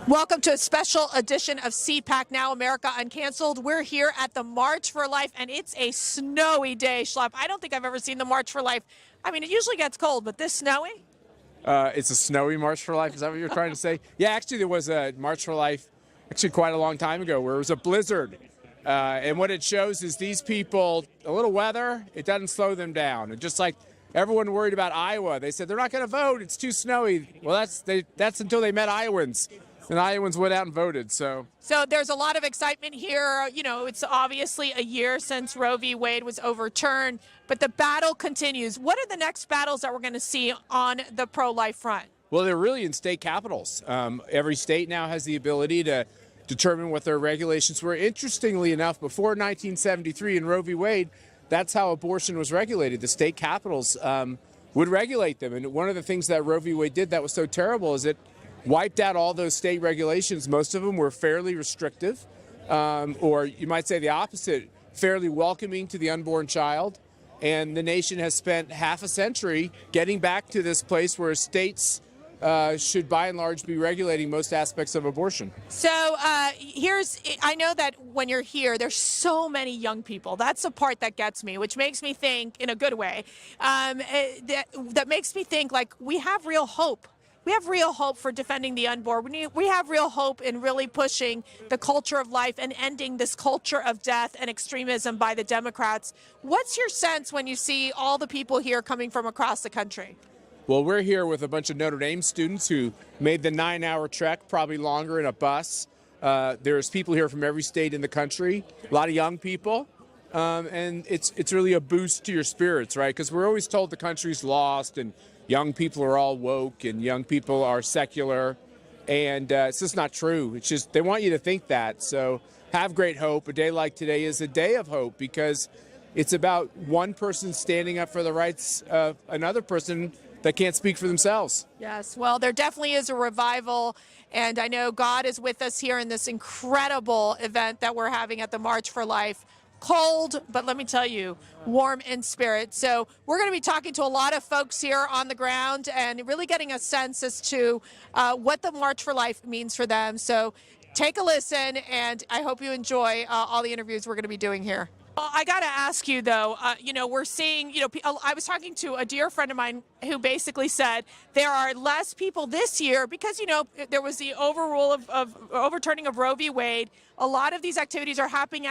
Welcome to a special edition of CPAC Now America UnCanceled. We're here at the March for Life, and it's a snowy day, Schlepp. I don't think I've ever seen the March for Life. I mean, it usually gets cold, but this snowy? It's a snowy March for Life. Is that what you're trying to say? Yeah, actually, there was a March for Life actually quite a long time ago where it was a blizzard. And what it shows is these people, a little weather, it doesn't slow them down. And just like everyone worried about Iowa, they said they're not going to vote. It's too snowy. Well, that's until they met Iowans. And Iowans went out and voted, so there's a lot of excitement here. You know, it's obviously a year since Roe v. Wade was overturned, but the battle continues. What are the next battles that we're going to see on the pro-life front? Well, they're really in state capitals. Every state now has the ability to determine what their regulations were. Interestingly enough, before 1973 in Roe v. Wade, that's how abortion was regulated. The state capitals would regulate them. And one of the things that Roe v. Wade did that was so terrible is it wiped out all those state regulations. Most of them were fairly restrictive, or you might say the opposite, fairly welcoming to the unborn child. And the nation has spent half a century getting back to this place where states should by and large be regulating most aspects of abortion. So I know that when you're here, there's so many young people. That's the part that gets me, which makes me think in a good way. That makes me think like we have real hope. We have real hope for defending the unborn. We have real hope in really pushing the culture of life and ending this culture of death and extremism by the Democrats. What's your sense when you see all the people here coming from across the country? Well, we're here with a bunch of Notre Dame students who made the 9-hour trek, probably longer, in a bus. There's people here from every state in the country, a lot of young people. And it's really a boost to your spirits, right? Because we're always told the country's lost and young people are all woke and young people are secular. And it's just not true. It's just they want you to think that. So have great hope. A day like today is a day of hope because it's about one person standing up for the rights of another person that can't speak for themselves. Yes, well, there definitely is a revival, and I know God is with us here in this incredible event that we're having at the March for Life. Cold, but let me tell you, warm in spirit. So we're going to be talking to a lot of folks here on the ground and really getting a sense as to what the March for Life means for them. So take a listen, and I hope you enjoy all the interviews we're going to be doing here. Well, I got to ask you, though, we're seeing, I was talking to a dear friend of mine who basically said there are less people this year because, there was the overrule of overturning of Roe v. Wade. A lot of these activities are happening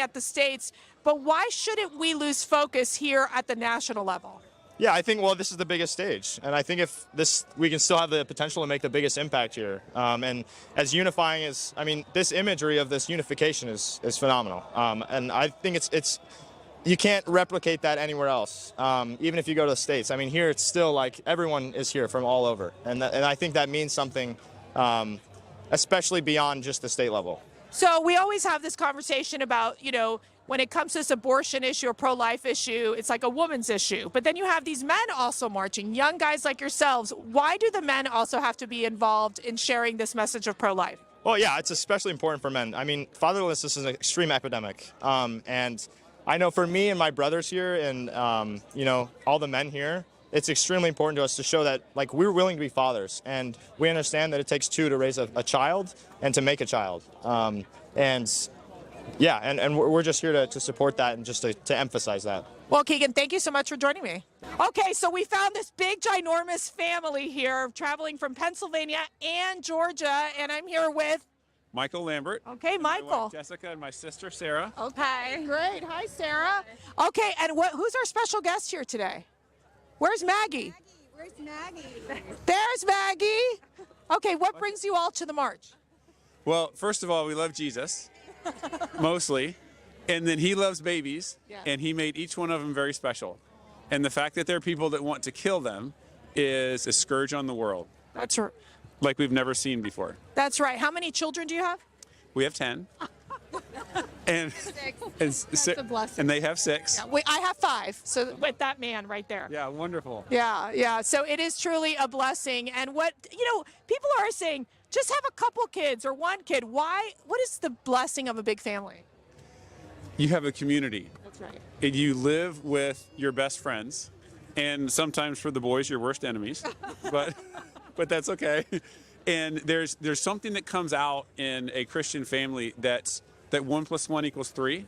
at the states. But why shouldn't we lose focus here at the national level? Yeah, I think, well, this is the biggest stage. And I think if we can still have the potential to make the biggest impact here. And as unifying as, this imagery of this unification is phenomenal. And I think it's you can't replicate that anywhere else, even if you go to the States. Here it's still like everyone is here from all over. And I think that means something, especially beyond just the state level. So we always have this conversation about, when it comes to this abortion issue or pro-life issue, it's like a woman's issue. But then you have these men also marching, young guys like yourselves. Why do the men also have to be involved in sharing this message of pro-life? Well, yeah, it's especially important for men. Fatherlessness is an extreme epidemic. And I know for me and my brothers here and, all the men here, it's extremely important to us to show that, we're willing to be fathers. And we understand that it takes two to raise a child and to make a child. Yeah, and we're just here to support that and just to emphasize that. Well, Keegan, thank you so much for joining me. Okay, so we found this big, ginormous family here traveling from Pennsylvania and Georgia, and I'm here with Michael Lambert. Okay, Michael. My wife, Jessica, and my sister, Sarah. Okay, great. Hi, Sarah. Okay, and who's our special guest here today? Where's Maggie? Where's Maggie? There's Maggie. Okay, what brings you all to the march? Well, first of all, we love Jesus. Mostly, and then he loves babies, and he made each one of them very special. And the fact that there are people that want to kill them is a scourge on the world. That's right. Like we've never seen before. That's right. How many children do you have? We have 10. And That's a blessing. And they have 6. Yeah, I have 5. So with that man right there. Yeah, wonderful. Yeah. So it is truly a blessing. And people are saying, just have a couple kids or one kid. Why? What is the blessing of a big family? You have a community. That's right. And you live with your best friends, and sometimes for the boys, your worst enemies. but that's okay. And there's something that comes out in a Christian family that 1 + 1 = 3,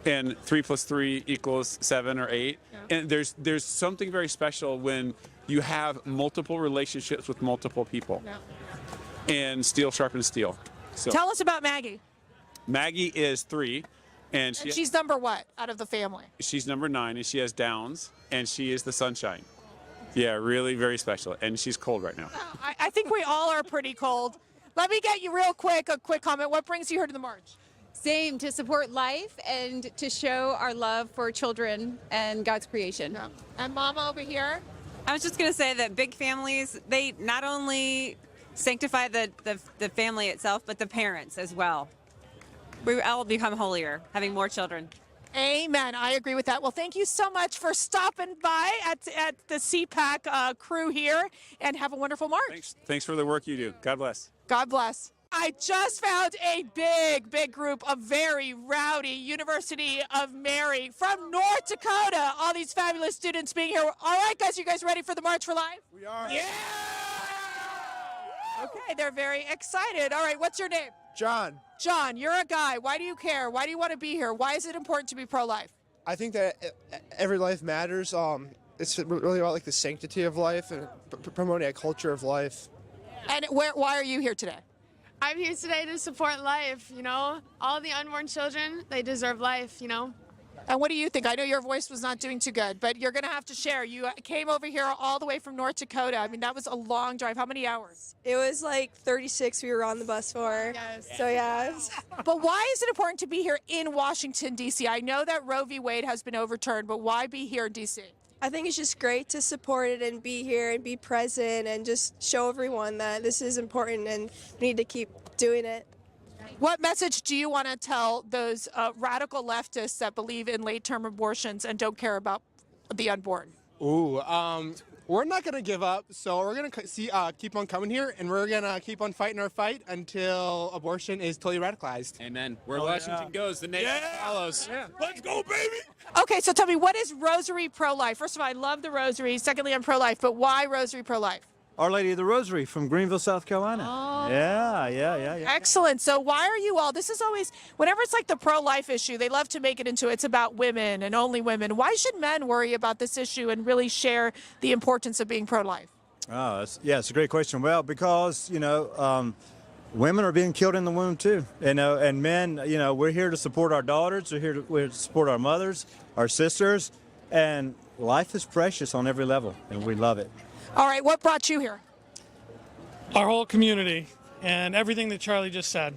and 3 + 3 = 7 or 8. Yeah. And there's something very special when you have multiple relationships with multiple people. Yeah. And steel sharpens steel. So tell us about Maggie. Maggie is 3, and she's number what out of the family? She's number 9, and she has Downs, and she is the sunshine. Yeah, really very special, and she's cold right now. I think we all are pretty cold. Let me get you a quick comment. What brings you here to the march? Same, to support life and to show our love for children and God's creation. Yeah. And Mama over here? I was just going to say that big families, they not only sanctify the family itself, but the parents as well. We all become holier, having more children. Amen. I agree with that. Well, thank you so much for stopping by at the CPAC crew here, and have a wonderful march. Thanks for the work you do. God bless. God bless. I just found a big group of very rowdy University of Mary from North Dakota. All these fabulous students being here. All right, guys, you guys ready for the March for Life? We are. Yeah! Okay, they're very excited. All right, what's your name? John. John, you're a guy. Why do you care? Why do you want to be here? Why is it important to be pro-life? I think that every life matters. It's really about like the sanctity of life and promoting a culture of life. And why are you here today? I'm here today to support life, you know. All the unborn children, they deserve life, you know. And what do you think? I know your voice was not doing too good, but you're going to have to share. You came over here all the way from North Dakota. I mean, that was a long drive. How many hours? It was like 36 we were on the bus for. Yes. So, yeah. But why is it important to be here in Washington, D.C.? I know that Roe v. Wade has been overturned, but why be here in D.C.? I think it's just great to support it and be here and be present and just show everyone that this is important and we need to keep doing it. What message do you want to tell those radical leftists that believe in late-term abortions and don't care about the unborn? Ooh, we're not going to give up, so we're going to keep on coming here, and we're going to keep on fighting our fight until abortion is totally radicalized. Amen. Where Washington goes, the nation follows. Yeah. Let's go, baby! Okay, so tell me, what is Rosary Pro-Life? First of all, I love the Rosary. Secondly, I'm pro-life, but why Rosary Pro-Life? Our Lady of the Rosary from Greenville, South Carolina. Oh. Yeah. Excellent. So why are you all, this is always, whenever it's like the pro-life issue, they love to make it into it's about women and only women. Why should men worry about this issue and really share the importance of being pro-life? Oh, it's a great question. Well, because, women are being killed in the womb too, and men, we're here to support our daughters, we're to support our mothers, our sisters, and life is precious on every level, and we love it. All right, what brought you here? Our whole community and everything that Charlie just said.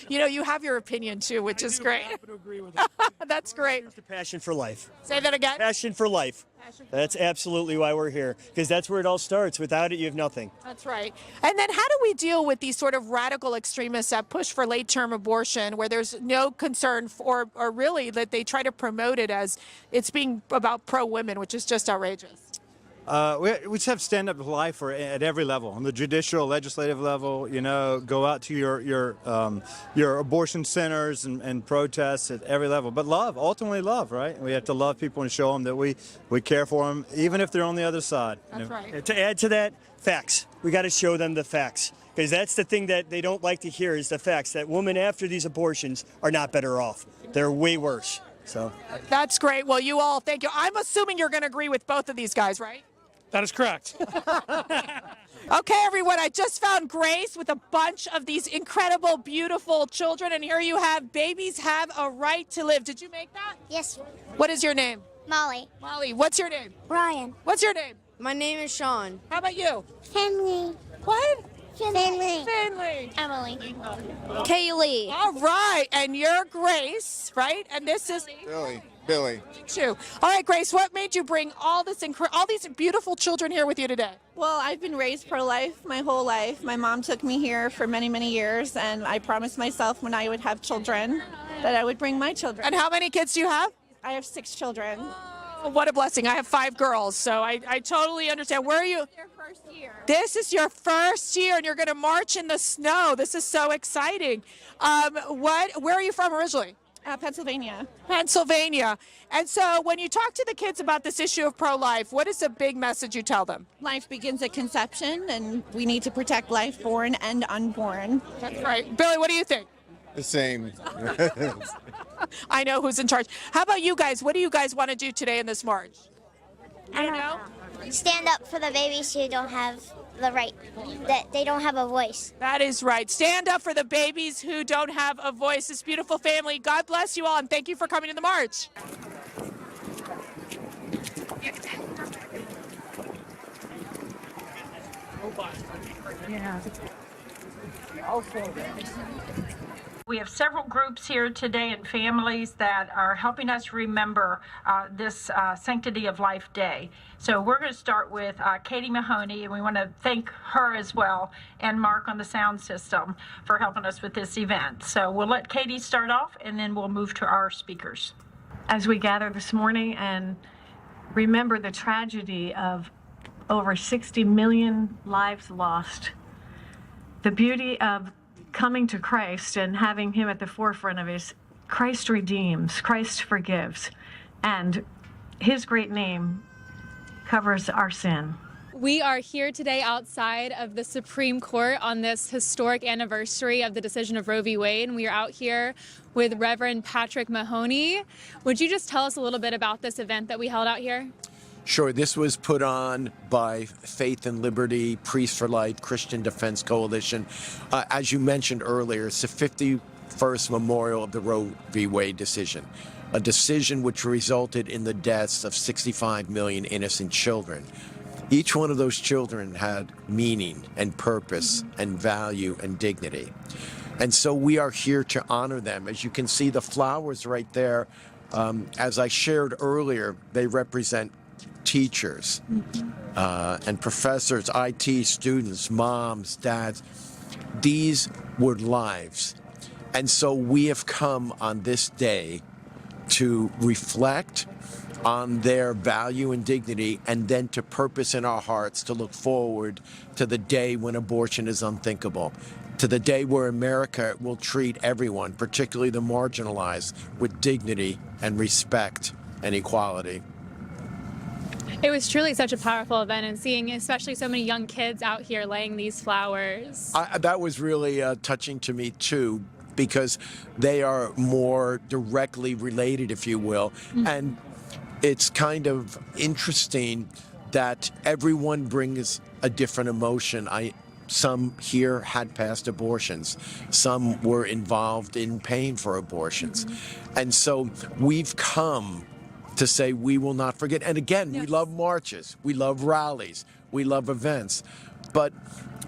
You have your opinion too, which is great. I happen to agree with it. That's great. It's a passion for life. Say that again. Passion for life. That's absolutely why we're here, because that's where it all starts. Without it, you have nothing. That's right. And then how do we deal with these sort of radical extremists that push for late-term abortion, where there's no concern for, or really that they try to promote it as it's being about pro-women, which is just outrageous? We just have stand up to life at every level, on the judicial, legislative level. Go out to your abortion centers and protests at every level. But ultimately love, right? We have to love people and show them that we care for them, even if they're on the other side. That's right. To add to that, facts. We got to show them the facts, because that's the thing that they don't like to hear, is the facts that women after these abortions are not better off. They're way worse. So that's great. Well, you all, thank you. I'm assuming you're going to agree with both of these guys, right? That is correct. Okay, everyone, I just found Grace with a bunch of these incredible, beautiful children, and here you have Babies Have a Right to Live. Did you make that? Yes. What is your name? Molly. Molly, what's your name? Ryan. What's your name? My name is Sean. How about you? Finley. What? Finley. Finley. Emily. Kaylee. All right, and you're Grace, right? And this is Billy. Too. All right, Grace, what made you bring all these beautiful children here with you today? Well, I've been raised pro-life my whole life. My mom took me here for many, many years, and I promised myself when I would have children that I would bring my children. And how many kids do you have? I have 6 children. Oh, what a blessing. I have 5 girls, so I totally understand. Where are you? Your first year. This is your first year, and you're going to march in the snow. This is so exciting. Where are you from originally? Pennsylvania. Pennsylvania. And so when you talk to the kids about this issue of pro-life, what is the big message you tell them? Life begins at conception, and we need to protect life born and unborn. That's right. Billy, what do you think? The same. I know who's in charge. How about you guys? What do you guys want to do today in this march? I don't know. Stand up for the babies who don't have the right, that they don't have a voice. That is right. Stand up for the babies who don't have a voice. This beautiful family. God bless you all, and thank you for coming to the march. We have several groups here today and families that are helping us remember this Sanctity of Life Day. So we're going to start with Katie Mahoney, and we want to thank her as well, and Mark on the sound system for helping us with this event. So we'll let Katie start off, and then we'll move to our speakers. As we gather this morning and remember the tragedy of over 60 million lives lost, the beauty of coming to Christ and having him at the forefront of his, Christ redeems, Christ forgives, and his great name covers our sin. We are here today outside of the Supreme Court on this historic anniversary of the decision of Roe v. Wade, and we are out here with Reverend Patrick Mahoney. Would you just tell us a little bit about this event that we held out here? Sure. This was put on by Faith and Liberty, Priests for Life, Christian Defense Coalition. As you mentioned earlier, it's the 51st memorial of the Roe v. Wade decision, a decision which resulted in the deaths of 65 million innocent children. Each one of those children had meaning and purpose and value and dignity. And so we are here to honor them. As you can see, the flowers right there, as I shared earlier, they represent teachers and professors, IT students, moms, dads. These were lives. And so we have come on this day to reflect on their value and dignity, and then to purpose in our hearts to look forward to the day when abortion is unthinkable, to the day where America will treat everyone, particularly the marginalized, with dignity and respect and equality. It was truly such a powerful event, and seeing especially so many young kids out here laying these flowers. That was really touching to me too, because they are more directly related, if you will. And it's kind of interesting that everyone brings a different emotion. Some here had past abortions. Some were involved in paying for abortions. And so we've come to say we will not forget. And again, we love marches, we love rallies, we love events. But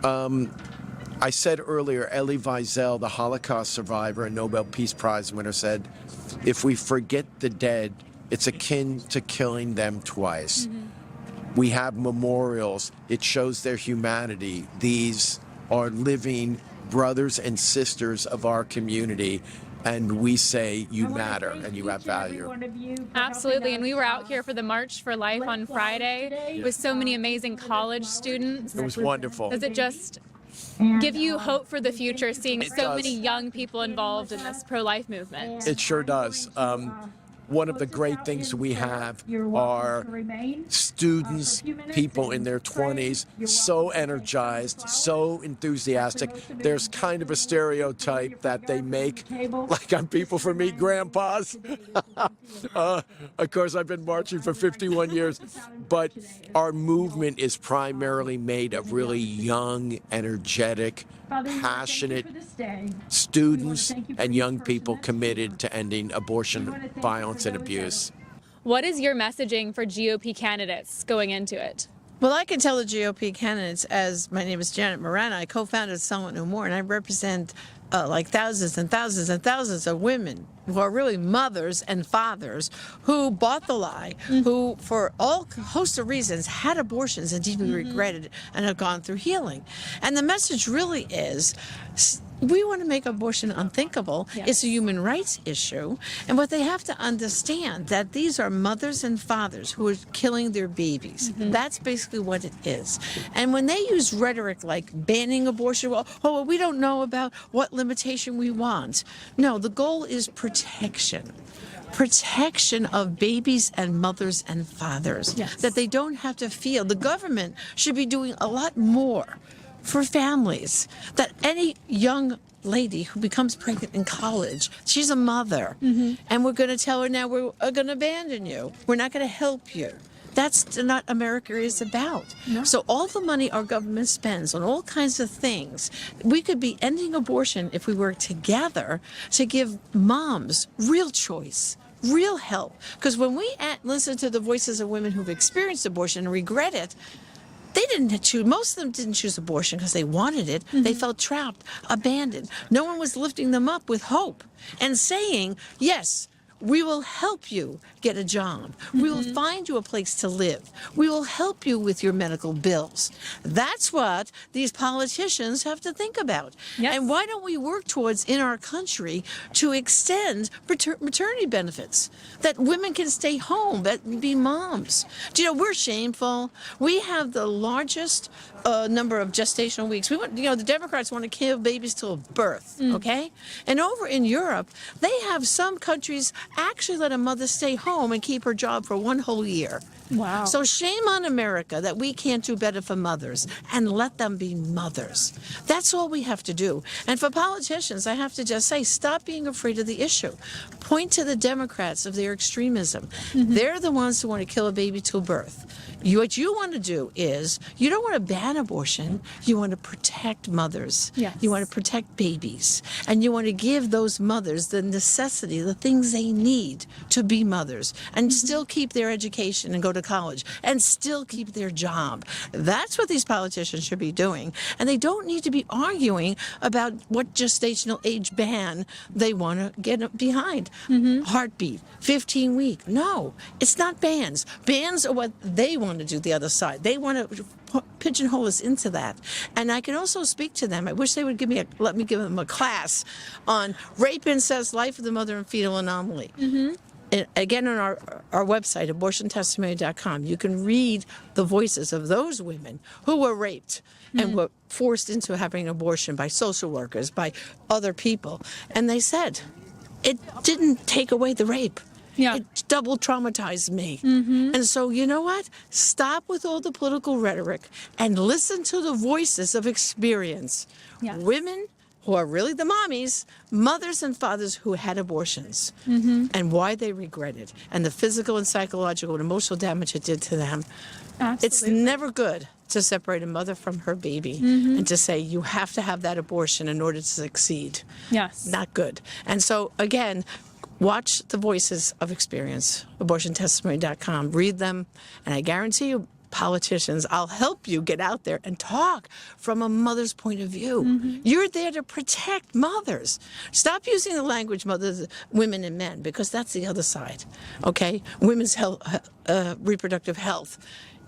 I said earlier, Elie Wiesel, the Holocaust survivor and Nobel Peace Prize winner, said, if we forget the dead, it's akin to killing them twice. We have memorials. It shows their humanity. These are living brothers and sisters of our community. And we say you matter and you have value. Absolutely, and we were out here for the March for Life on Friday with so many amazing college students. It was wonderful. Does it just give you hope for the future, seeing so many young people involved in this pro-life movement? It sure does. One of the great things we have are students, people in their 20s, so energized, so enthusiastic. There's kind of a stereotype that they make like I'm people for meet grandpas. Of course, I've been marching for 51 years, but our movement is primarily made of really young, energetic, passionate students and young people committed to ending abortion, violence, and abuse. What is your messaging for GOP candidates going into it? Well, I can tell the GOP candidates, as my name is Janet Moran, I co-founded Somewhat No More, and I represent like thousands and thousands and thousands of women who are really mothers and fathers who bought the lie, who for all host of reasons had abortions and deeply regretted it and have gone through healing. And the message really is, we want to make abortion unthinkable. It's a human rights issue. And what they have to understand that these are mothers and fathers who are killing their babies. That's basically what it is. And when they use rhetoric like banning abortion, well, we don't know about what limitation we want. No, the goal is protection. Protection of babies and mothers and fathers, that they don't have to feel. The government should be doing a lot more for families, that any young lady who becomes pregnant in college, she's a mother, and we're going to tell her now we're going to abandon you. We're not going to help you. That's not America is about. No. So all the money our government spends on all kinds of things, we could be ending abortion if we work together to give moms real choice, real help. Because when we listen to the voices of women who've experienced abortion and regret it, they didn't choose, most of them didn't choose abortion because they wanted it. They felt trapped, abandoned. No one was lifting them up with hope and saying, yes, we will help you get a job. We will find you a place to live. We will help you with your medical bills. That's what these politicians have to think about. And why don't we work towards, in our country, to extend maternity benefits, that women can stay home, that be moms. Do you know, we're shameful. We have the largest number of gestational weeks. We want, you know, the Democrats want to kill babies till birth, okay? And over in Europe, they have some countries actually let a mother stay home and keep her job for 1 whole year. Wow. So shame on America that we can't do better for mothers and let them be mothers. That's all we have to do. And for politicians, I have to just say, stop being afraid of the issue. Point to the Democrats of their extremism. They're the ones who want to kill a baby till birth. What you want to do is, you don't want to ban abortion, you want to protect mothers. You want to protect babies. And you want to give those mothers the necessity, the things they need to be mothers, and still keep their education and go to college, and still keep their job. That's what these politicians should be doing. And they don't need to be arguing about what gestational age ban they want to get behind. Heartbeat, 15-week. No, it's not bans. Bans are what they want to do, the other side. They want to pigeonhole us into that. And I can also speak to them. I wish they would let me give them a class on rape, incest, life of the mother and fetal anomaly. And again, on our website, abortiontestimony.com, you can read the voices of those women who were raped and were forced into having an abortion by social workers, by other people. And they said, it didn't take away the rape. It double traumatized me. And so, you know what? Stop with all the political rhetoric and listen to the voices of experience. Women who are really the mommies, mothers and fathers who had abortions, and why they regret it, and the physical and psychological and emotional damage it did to them. It's never good to separate a mother from her baby and to say you have to have that abortion in order to succeed. Not good. And so, again, watch the voices of experience, abortiontestimony.com. Read them, and I guarantee you, politicians, I'll help you get out there and talk from a mother's point of view. You're there to protect mothers. Stop using the language mothers, women and men, because that's the other side, okay? Women's health, reproductive health.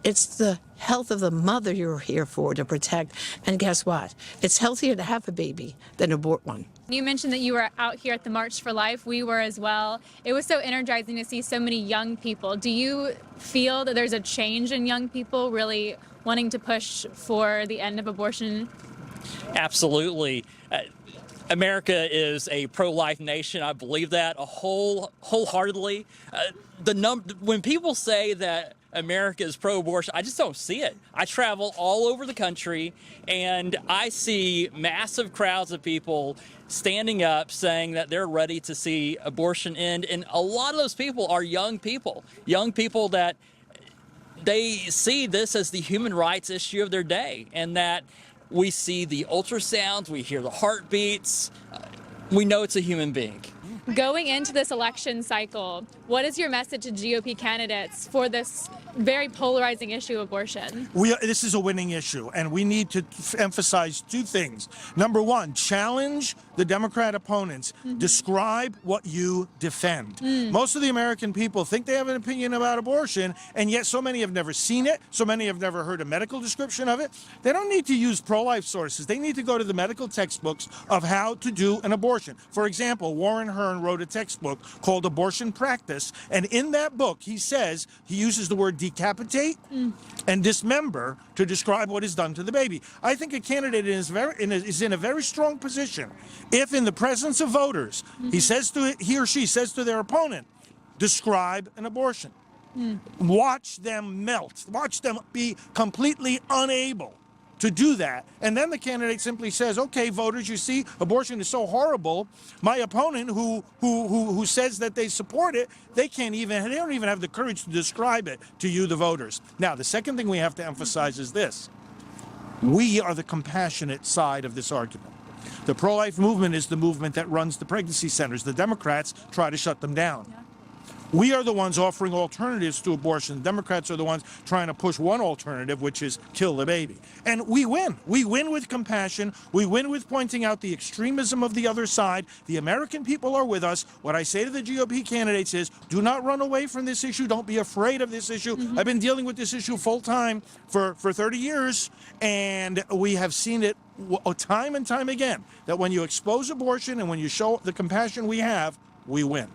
It's the health of the mother you're here for to protect. And guess what? It's healthier to have a baby than abort one. You mentioned that you were out here at the March for Life. We were as well. It was so energizing to see so many young people. Do you feel that there's a change in young people really wanting to push for the end of abortion? Absolutely. America is a pro-life nation. I believe that wholeheartedly. When people say that America is pro-abortion, I just don't see it. I travel all over the country, and I see massive crowds of people standing up saying that they're ready to see abortion end. And a lot of those people are young people that they see this as the human rights issue of their day, and that we see the ultrasounds, we hear the heartbeats, we know it's a human being. Going into this election cycle, what is your message to GOP candidates for this very polarizing issue of abortion? This is a winning issue, and we need to emphasize two things. Number one, challenge the Democrat opponents. Describe what you defend. Most of the American people think they have an opinion about abortion, and yet so many have never seen it. So many have never heard a medical description of it. They don't need to use pro-life sources. They need to go to the medical textbooks of how to do an abortion. For example, Warren Hearn wrote a textbook called Abortion Practice, and in that book he says, he uses the word decapitate and dismember to describe what is done to the baby. I think a candidate is in a very strong position if in the presence of voters he or she says to their opponent, describe an abortion. Watch them melt. Watch them be completely unable to do that. And then the candidate simply says, okay, voters, you see, abortion is so horrible. My opponent who says that they support it, they don't even have the courage to describe it to you, the voters. Now, the second thing we have to emphasize is this. We are the compassionate side of this argument. The pro-life movement is the movement that runs the pregnancy centers. The Democrats try to shut them down. We are the ones offering alternatives to abortion. The Democrats are the ones trying to push one alternative, which is kill the baby. And we win. We win with compassion. We win with pointing out the extremism of the other side. The American people are with us. What I say to the GOP candidates is, do not run away from this issue. Don't be afraid of this issue. I've been dealing with this issue full-time for 30 years, and we have seen it time and time again, that when you expose abortion and when you show the compassion we have, we win.